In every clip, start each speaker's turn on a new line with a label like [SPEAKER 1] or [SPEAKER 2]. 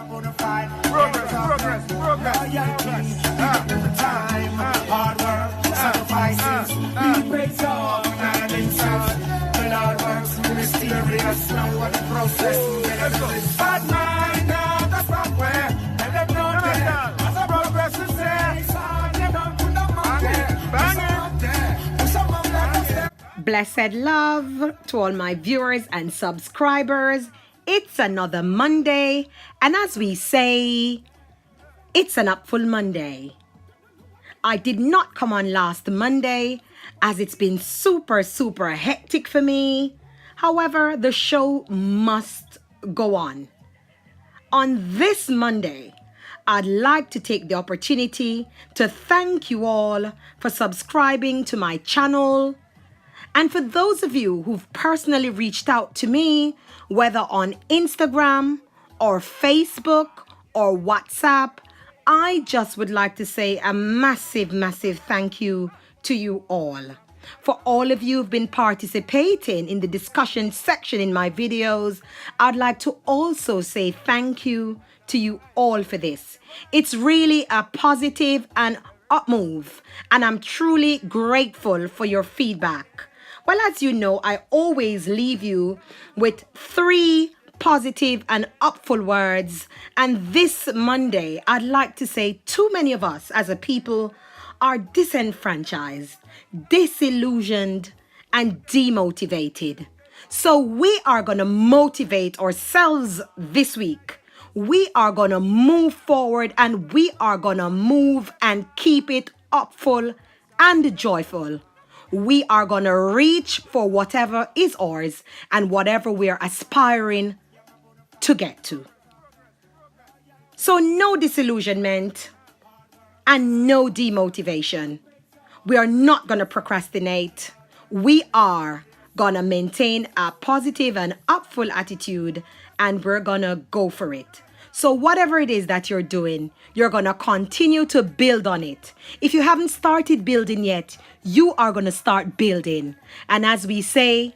[SPEAKER 1] Progress. Time, hard work, sacrifices. We praise God and incense. The Lord works mysterious. Now what the process. Bad mind, that's not where. And them know that. As a progressive says, they don't put them out there.
[SPEAKER 2] Blessed love to all my viewers and subscribers. It's another Monday, and as we say, it's an Upful Monday. I did not come on last Monday as it's been super hectic for me. However, the show must go on. On this Monday, I'd like to take the opportunity to thank you all for subscribing to my channel. And for those of you who've personally reached out to me, whether on Instagram or Facebook or WhatsApp, I just would like to say a massive thank you to you all. For all of you who've been participating in the discussion section in my videos, I'd like to also say thank you to you all for this. It's really a positive and up move, and I'm truly grateful for your feedback. Well, as you know, I always leave you with 3 positive and upful words. And this Monday, I'd like to say too many of us as a people are disenfranchised, disillusioned, and demotivated. So we are going to motivate ourselves this week. We are going to move forward, and we are going to move and keep it upful and joyful. We are going to reach for whatever is ours and whatever we are aspiring to get to. So no disillusionment and no demotivation. We are not going to procrastinate. We are going to maintain a positive and upful attitude, and we're going to go for it. So whatever it is that you're doing, you're going to continue to build on it. If you haven't started building yet, you are going to start building. And as we say,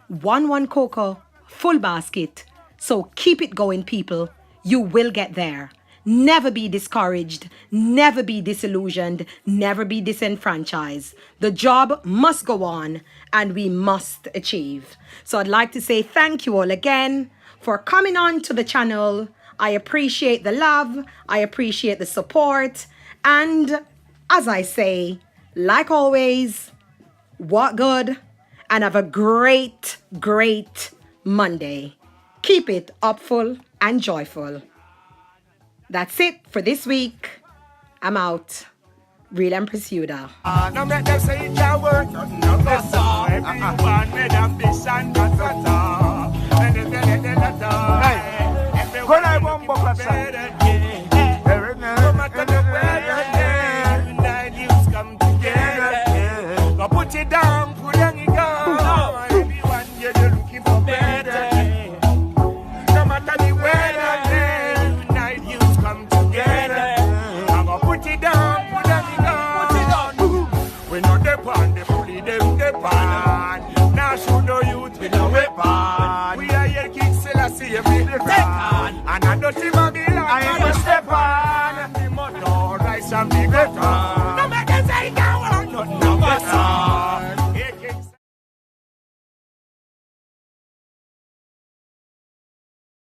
[SPEAKER 2] one cocoa, full basket. So keep it going, people. You will get there. Never be discouraged. Never be disillusioned. Never be disenfranchised. The job must go on, and we must achieve. So I'd like to say thank you all again for coming on to the channel. I appreciate the love. I appreciate the support. And as I say, like always, walk good and have a great Monday. Keep it upful and joyful. That's it for this week. I'm out. Real Empress Yudah.
[SPEAKER 1] No make them say it can't work. Everyone made ambition, when I won't walk aside, no matter the weather, unite youths come together. Go put it down, put it down. Everyone, you're looking for better. No matter the weather, unite youths come together. I'm gonna put it down, put it down. We know the pan, they bully them, the pan. Now show no youth with no weapon. We are here, kids, still I see you make the pan. And I don't